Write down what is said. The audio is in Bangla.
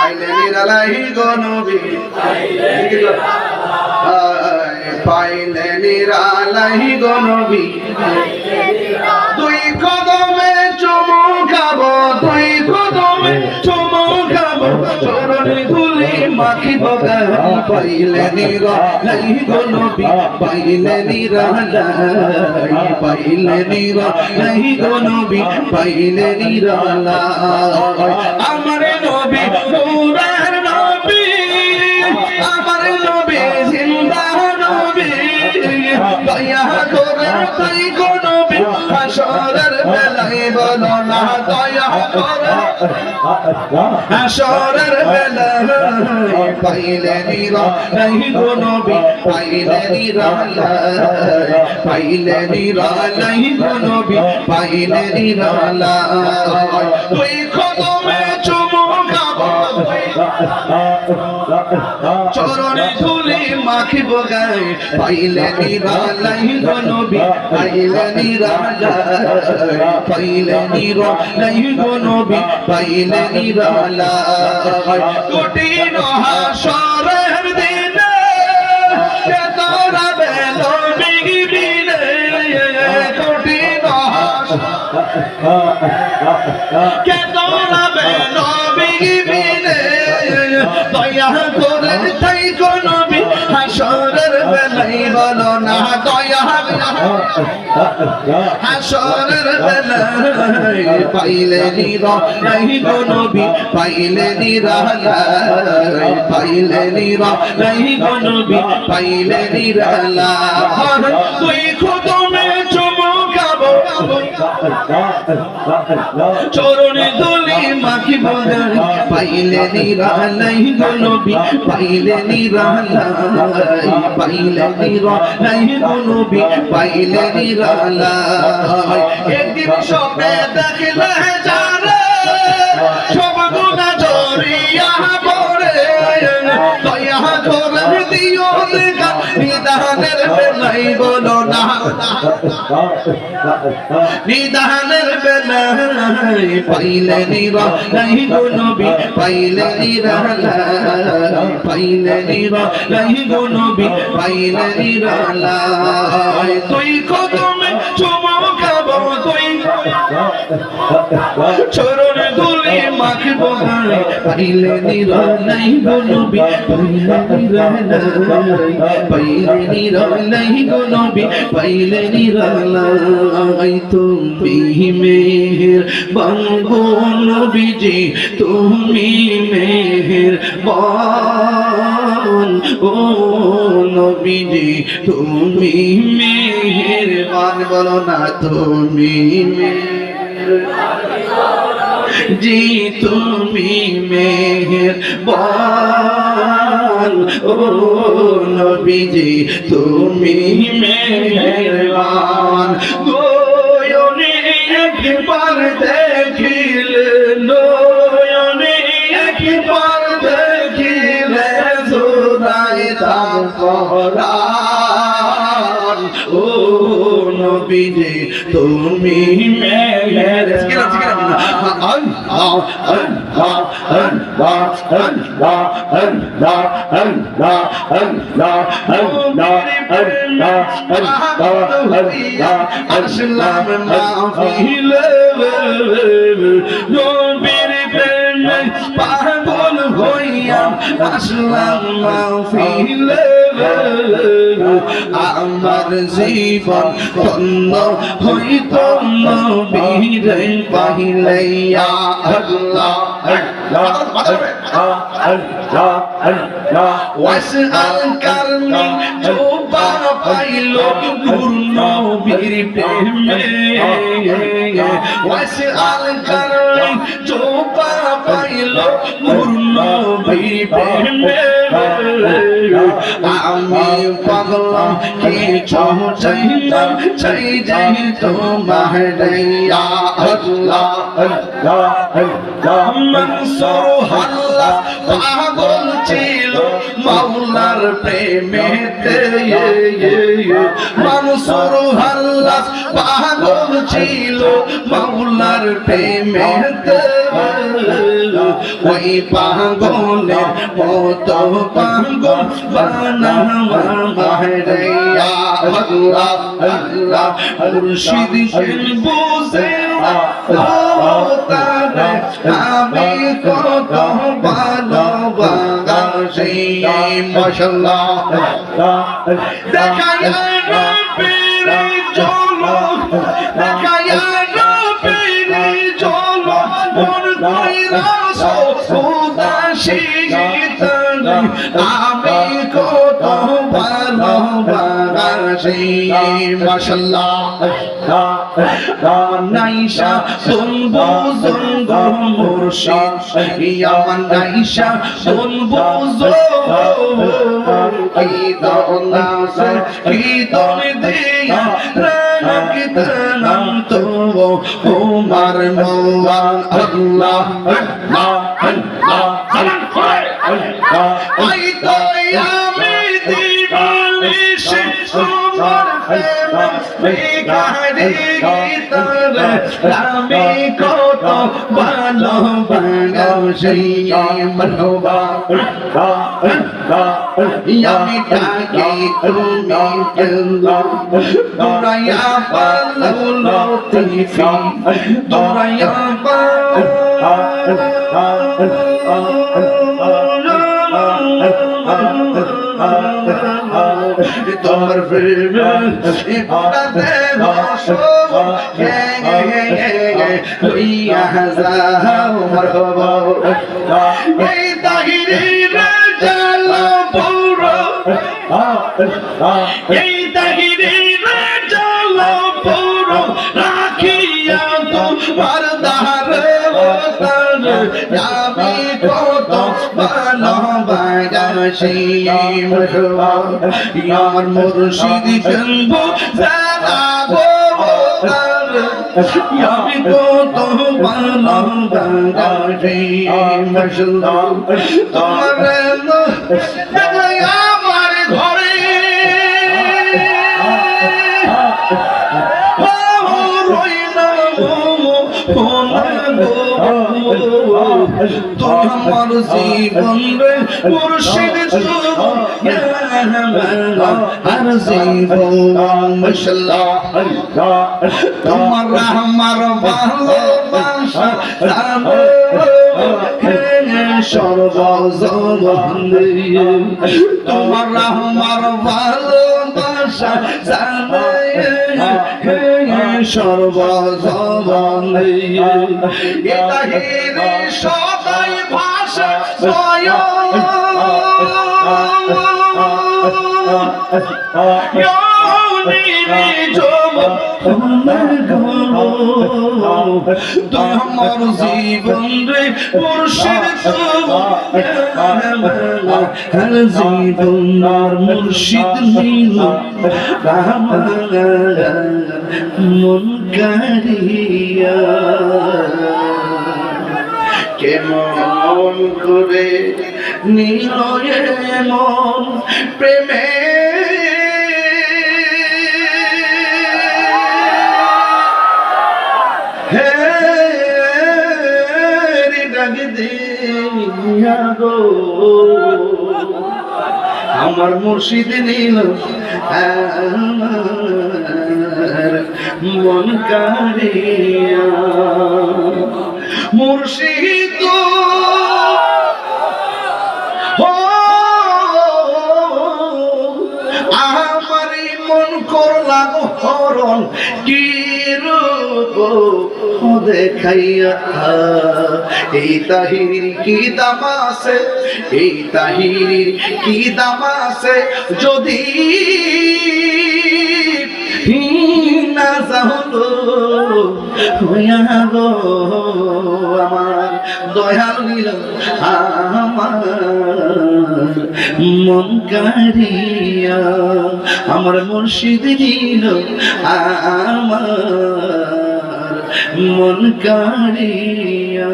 পাইলে নিরালাই গো নবী পাইলে নিরালাই গো নবী দুই কদমে চুমু খাবো দুই কদমে চুমু খাবো চরণে ধুলি মাখিব গায়ে পাইলে নিরালাই গো নবী পাইলে নিরালাই পাইলে নিরালাই গো নবী পাইলে নিরালাই আমার নবী নূরের নবী আমার নবী জিন্দা নবী দয়া করে তাই গো নবী হাসরের বেলায় বলো না দয়া করে হাসরের বেলায় পাইলে নিরালাই গো নবী পাইলে নিরালাই পাইলে নিরালাই গো নবী পাইলে নিরালাই তুই কদমে চুমু খাবো চরণে ধুলি মাখিব গায়ে পাইলে নিরালাই গো নবী পাইলে নিরালাই পাইলে নিরালাই গো নবী পাইলে নিরালাই কঠিন হাসরের দিনে তোরা বেলো বিগিবিনে কঠিন কে তোরা বেলো বিগিবিনে দয়া করে তাই গো নবী হাসরের বেলায় বলো না দয়া হাসরের বেলায় পাইলে নিরালাই গো নবী পাইলে নিরালাই পাইলে নিরালাই গো নবী পাইলে নিরালাই তুই কদমে চুমু খাবো চরণে ধুলি মাখিব গায়ে পাইলে নিরালাই গো নবী পাইলে নিরালাই পাইলে নিরালাই গো নবী পাইলে নিরালাই একদিন স্বপ্নে দেখলে যারে সব গুনাহ জড়িয়া পড়ে দয়া করে দিও দেখা নিদানের বেলায় বলো না নিদানের বেলায় পাইলে নিরালাই গো নবী পাইলে নিরালাই পাইলে নিরালাই গো নবী পাইলে নিরালাই তুই কদমে চুমু খাবো তুই চরণে ধুলি মাখিব গায়ে পাইলে নিরালাই গো নবী পাইলে নিরালাই পাইলে নিরালাই গো নবী পাইলে নিরালাই তুমি মেহেরবান গো নবীজি তুমি মেহেরবান ও নবীজি তুমি মেহেরবান বলো না তুমি জি তুমি মেহেরবান ও নবীজি তুমি মেহেরবান নয়নে একবার দেখিলে নয়নে একবার দেখিলে জোড়ায় দাম পরাণ ও নবীজি তুমি পাগল হইয়া আসলাম মাহফিলে আমার জীবন ধন্য হইত নবীরে পাইলে ইয়া আল্লাহ ওয়াসআল কারনি জোবা পাইল নূর নবীর প্রেমে ওয়াসআল কারনি জোবা পাইল নূর নবীর প্রেমে আমি পাগল কিছু চাইতাম চাই যাই তোমার ইয়া আল্লাহ মনসুর আল্লাহ পাগল ছিল মাওলার প্রেমেতে মনসুর আল্লাহ আব্বাস পাগল ছিল মাওলার প্রেমেতে ওই পাগলের মতো পাগল বানাওয়া মাহরিয়া আল্লাহ আল্লাহ মুর্শিদ বুঝে তারে আমি কত ভালোবাসি মাশাআল্লাহ দেখায়া নবীর ঝলক দেখায়া নবীর ঝলক মন কইরাস উদাসী আমি কত ভালোবাসি মাশাআল্লাহ নাইশা শুনবো শুনবো মুর্শিদ ইয়ামান নাইশা শুনবো কি দনাস কি দন দিয়া রাখত নাম তো উমর মওলান আল্লাহ আল্লাহ আল্লাহ আই তো আমি দিবানিশ তোমার বেগারি গীতরে আমি কত ভালোবাসি মারহাবা আমি ডাকি তুমি কেল্লা দরায়া পালো লতিফি দরায়া তোমার প্রেমে ইবাদতে বসো লইয়া যাও মারহাবা এই তাহিরের জালা পুরো এই তাহিরের জালা পুরো রাখিয়া তোমার দারে আমি কত ভালোবাসি মারহাবা ইয়ার মুর্শিদ জনবো জানা গো আমি কত ভালোবাসি মাশাআল্লাহ তোমার আমার ঘরে তোমার জীবন রে মুর্শিদ আর জীবন মাশাআল্লাহ তোমার আমার ভালোবাসা জানো সর্বজীবন তোমার আমার ভালোবাসা জানো সর্বজীবন ইতাহিরি সদাই ভাষা তোমার জীবন রে মুর্শিদ তোমার জীবন আর মুর্শিদ নীল মন কারিয়া কেমন করে নীল মন প্রেমে হে ডাক দিয়া গো আমার মুর্শিদ নীল মন কারিয়া মুর্শিদ আমার মন করলা হরণ কি রূপ দেখাইয়া এই তাহিরির কি দাম আছে এই তাহিরির কি দাম আছে যদি না যাহলো হইয়া গো আমার দয়াল নীল আমার মন কারিয়া আমার মুর্শিদ নীল আমার মন কারিয়া